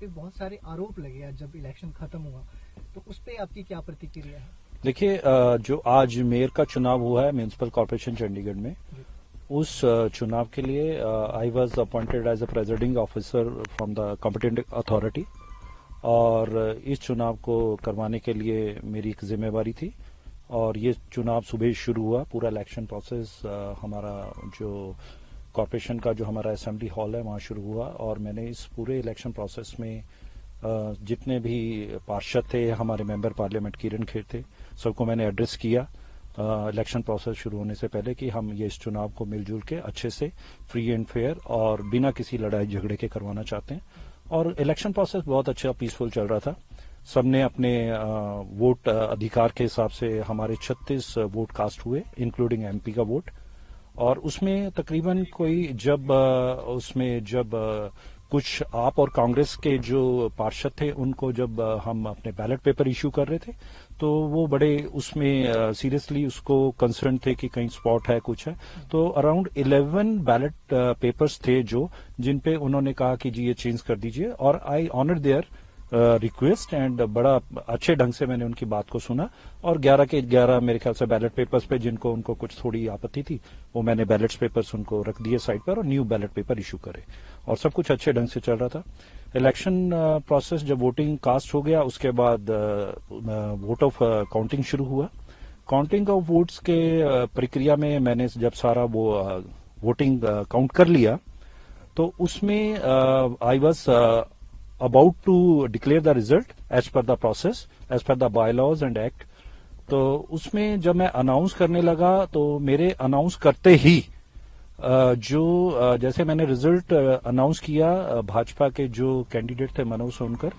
पे बहुत सारे आरोप लगे आज जब इलेक्शन खत्म हुआ, तो उस पे आपकी क्या प्रतिक्रिया है? देखिए, जो आज मेयर का चुनाव हुआ है म्यूनिसिपल कॉर्पोरेशन चंडीगढ़ में, उस चुनाव के लिए I was appointed as a presiding officer from the competent authority, और इस चुनाव को करवाने के लिए मेरी एक जिम्मेवारी थी। और ये चुनाव सुबह शुरू हुआ, पूरा इलेक्शन प्रोसेस हमारा जो कॉर्पोरेशन का जो हमारा असेंबली हॉल है वहाँ शुरू हुआ, और मैंने इस पूरे इलेक्शन प्रोसेस में जितने भी पार्षद थे, हमारे मेंबर पार्लियामेंट किरण खेर थे, सबको मैंने एड्रेस किया इलेक्शन प्रोसेस शुरू होने से पहले कि हम ये इस चुनाव को मिलजुल के अच्छे से फ्री एंड फेयर और बिना किसी लड़ाई झगड़े के करवाना चाहते हैं। और इलेक्शन प्रोसेस बहुत अच्छा पीसफुल चल रहा था। सबने अपने वोट अधिकार के हिसाब से हमारे 36 वोट कास्ट हुए, इंक्लूडिंग एमपी का वोट। और उसमें तकरीबन कोई जब कुछ आप और कांग्रेस के जो पार्षद थे, उनको जब हम अपने बैलेट पेपर इश्यू कर रहे थे, तो वो बड़े उसमें सीरियसली उसको कंसर्न थे कि कहीं स्पॉट है, कुछ है। तो अराउंड 11 बैलेट पेपर्स थे जो जिन पे उन्होंने कहा कि जी ये चेंज कर दीजिए, और I honour their request and बड़ा अच्छे ढंग से मैंने उनकी बात को सुना, और 11 के 11 मेरे ख्याल से बैलेट पेपर्स पे जिनको उनको कुछ थोड़ी आपत्ति थी, वो मैंने बैलेट पेपर्स उनको रख दिए साइड पर और न्यू बैलेट पेपर इशू करे, और सब कुछ अच्छे ढंग से चल रहा था। इलेक्शन प्रोसेस जब वोटिंग कास्ट हो गया, उसके बाद वोट ऑफ काउंटिंग शुरू हुआ। काउंटिंग ऑफ वोट्स के प्रक्रिया में मैंने जब सारा वो वोटिंग काउंट कर लिया, तो उसमें I was about to declare the result as per the process, as per the bylaws and act। तो उसमें जब मैं अनाउंस करने लगा, तो मेरे अनाउंस करते ही जैसे मैंने रिजल्ट अनाउंस किया, भाजपा के जो कैंडिडेट थे मनोज सोनकर,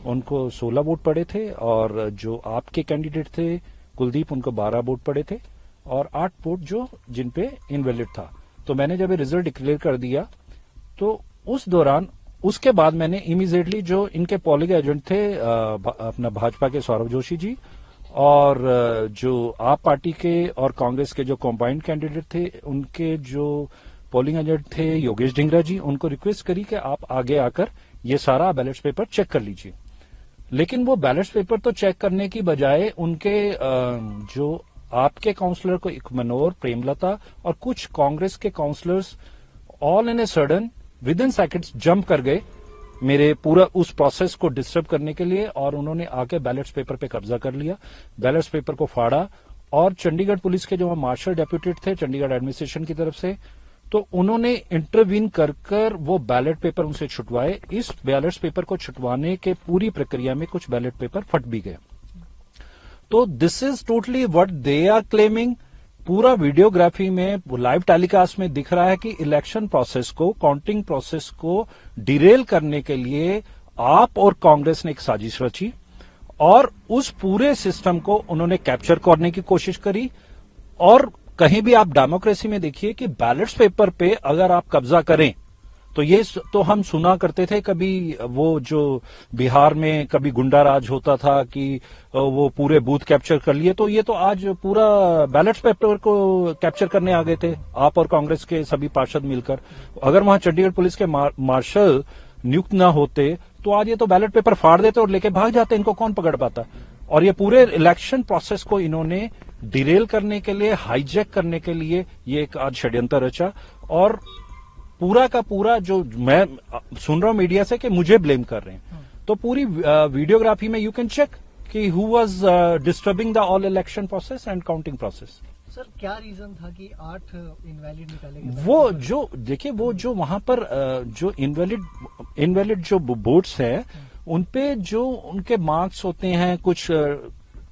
उनको 16 वोट पड़े थे, और जो आपके कैंडिडेट थे कुलदीप, उनको 12 वोट पड़े थे, और 8 वोट जो जिन पे इनवैलिड था। तो मैंने जब रिजल्ट डिक्लेयर कर दिया, तो उस दौरान उसके बाद मैंने इमीडिएटली जो इनके पोलिंग एजेंट थे, अपना भाजपा के सौरभ जोशी जी, और जो आप पार्टी के और कांग्रेस के जो कॉम्बाइंड कैंडिडेट थे, उनके जो पोलिंग एजेंट थे योगेश ढिंगरा जी, उनको रिक्वेस्ट करी कि आप आगे आकर ये सारा बैलेट पेपर चेक कर लीजिए। लेकिन वो बैलेट पेपर तो चेक करने की बजाय उनके जो आपके काउंसलर को मनोहर, प्रेमलता और कुछ कांग्रेस के councillors all in a sudden within seconds jump कर गए मेरे पूरा उस प्रोसेस को डिस्टर्ब करने के लिए, और उन्होंने आके बैलेट पेपर पे कब्जा कर लिया, बैलेट पेपर को फाड़ा। और चंडीगढ़ पुलिस के जो मार्शल डेप्यूटेड थे चंडीगढ़ एडमिनिस्ट्रेशन की तरफ से, तो उन्होंने इंटरवीन कर वो बैलेट पेपर उनसे छुटवाए। इस बैलेट पेपर को छुटवाने के पूरी प्रक्रिया में कुछ बैलेट पेपर फट भी गए। तो this is totally what they are claiming. पूरा वीडियोग्राफी में लाइव टेलीकास्ट में दिख रहा है कि इलेक्शन प्रोसेस को, काउंटिंग प्रोसेस को डिरेल करने के लिए आप और कांग्रेस ने एक साजिश रची, और उस पूरे सिस्टम को उन्होंने कैप्चर करने की कोशिश करी। और कहीं भी आप डेमोक्रेसी में देखिए कि बैलेट पेपर पे अगर आप कब्जा करें, तो ये तो हम सुना करते थे, कभी वो जो बिहार में कभी गुंडा राज होता था कि वो पूरे बूथ कैप्चर कर लिए, तो ये तो आज पूरा बैलेट पेपर को कैप्चर करने आ गए थे आप और कांग्रेस के सभी पार्षद मिलकर। अगर वहां चंडीगढ़ पुलिस के मार्शल नियुक्त न होते, तो आज ये तो बैलेट पेपर फाड़ देते और लेके भाग जाते, इनको कौन पकड़ पाता। और ये पूरे इलेक्शन प्रोसेस को इन्होंने डिरेल करने के लिए, हाईजैक करने के लिए ये एक आज षड्यंत्र रचा। और पूरा का पूरा जो मैं सुन रहा हूं मीडिया से कि मुझे ब्लेम कर रहे हैं, तो पूरी वीडियोग्राफी में यू कैन चेक कि who was disturbing the all election process and counting process. Sir, क्या रीजन था कि 8 इनवैलिड निकाले गए? वो जो देखिए, वो जो वहां पर जो इनवैलिड जो वोट्स है, उनपे जो उनके मार्क्स होते हैं, कुछ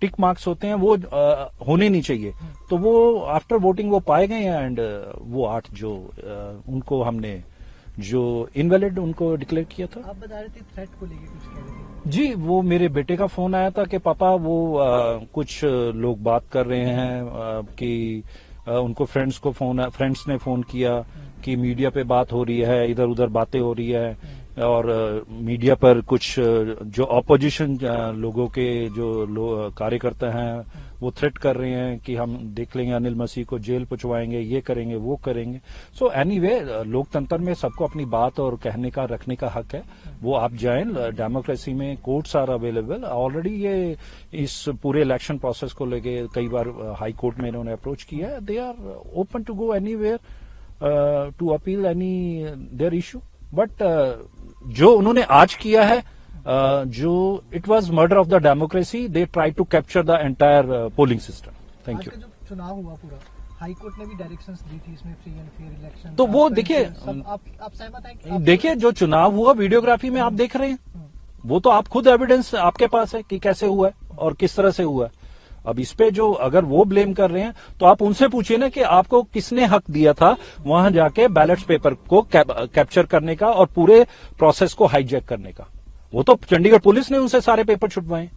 टिक मार्क्स होते हैं, वो होने नहीं चाहिए। तो वो आफ्टर वोटिंग वो पाए गए हैं, एंड वो 8 जो उनको हमने जो इनवैलिड उनको डिक्लेयर किया था। आप बता रहे थे थ्रेट को लेके कुछ कह रहे थे? जी, वो मेरे बेटे का फोन आया था कि पापा वो कुछ लोग बात कर रहे हैं कि उनको फ्रेंड्स ने फोन किया कि मीडिया पे बात हो रही है, इधर उधर बातें हो रही है और मीडिया पर कुछ जो ऑपोजिशन लोगों के जो कार्यकर्ता हैं वो थ्रेट कर रहे हैं कि हम देख लेंगे, अनिल मसीह को जेल पहुंचवाएंगे, ये करेंगे, वो करेंगे। सो एनीवे, लोकतंत्र में सबको अपनी बात और कहने का, रखने का हक है। वो आप जाएं, डेमोक्रेसी में कोर्ट्स आर अवेलेबल। ऑलरेडी ये इस पूरे इलेक्शन प्रोसेस को लेके कई बार हाई कोर्ट में इन्होंने अप्रोच किया है। They are open to go anywhere to appeal any their issue. But जो उन्होंने आज किया है, जो it was murder of the democracy, they try to capture the entire polling system. Thank you. आज का जो चुनाव हुआ पूरा, हाई कोर्ट ने भी डायरेक्शंस दी थी इसमें फ्री एंड फेयर इलेक्शन। तो वो देखिए, आप सहमत हैं? देखिए जो चुनाव हुआ वीडियोग्राफी में आप देख रहे हैं, वो तो आप खुद एविडेंस आपके पास है कि कैसे हुआ है और किस तरह से हुआ है। अब इस पे जो अगर वो ब्लेम कर रहे हैं तो आप उनसे पूछिए ना कि आपको किसने हक दिया था वहां जाके बैलेट पेपर को कैप्चर करने का और पूरे प्रोसेस को हाईजैक करने का। वो तो चंडीगढ़ पुलिस ने उनसे सारे पेपर छुटवाए।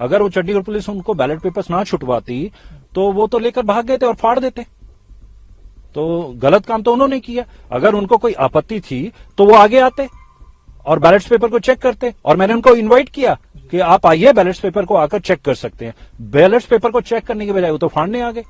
अगर वो चंडीगढ़ पुलिस उनको बैलेट पेपर्स ना छुटवाती तो वो तो लेकर भाग गए थे और फाड़ देते। तो गलत काम तो उन्होंने किया। अगर उनको कोई आपत्ति थी तो वो आगे आते और बैलेट पेपर को चेक करते। और मैंने उनको इनवाइट किया कि आप आइए, बैलेट पेपर को आकर चेक कर सकते हैं। बैलेट पेपर को चेक करने के बजाय वो तो फाड़ने आ गए।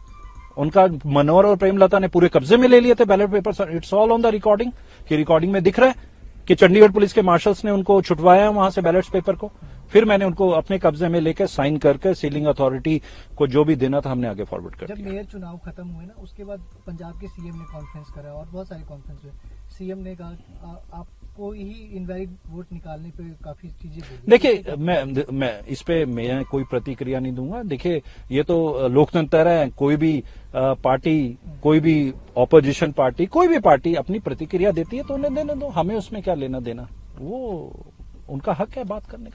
उनका मनोहर और प्रेमलता ने पूरे कब्जे में ले लिए थे ballot paper. It's all on the recording, कि रिकॉर्डिंग में दिख रहा है कि चंडीगढ़ पुलिस के मार्शल्स ने उनको छुटवाया वहां से बैलेट पेपर को। फिर मैंने उनको अपने कब्जे में लेकर साइन करके सीलिंग अथॉरिटी को जो भी देना था हमने आगे फॉरवर्ड कर दिया। जब मेयर चुनाव खत्म हुए ना, उसके बाद पंजाब के सीएम ने कॉन्फ्रेंस करा और बहुत सारे कॉन्फ्रेंस हुए। सीएम ने कहा आपको ही इनवैलिड वोट निकालने पे काफी चीजें बोली। देखिए, मैं इस पे मैं कोई प्रतिक्रिया नहीं दूंगा। देखिए, ये तो लोकतंत्र है। कोई भी पार्टी, कोई भी ऑपोजिशन पार्टी, कोई भी पार्टी अपनी प्रतिक्रिया देती है तो उन्हें देने दो। हमें उसमें क्या लेना देना, वो उनका हक है बात करने का।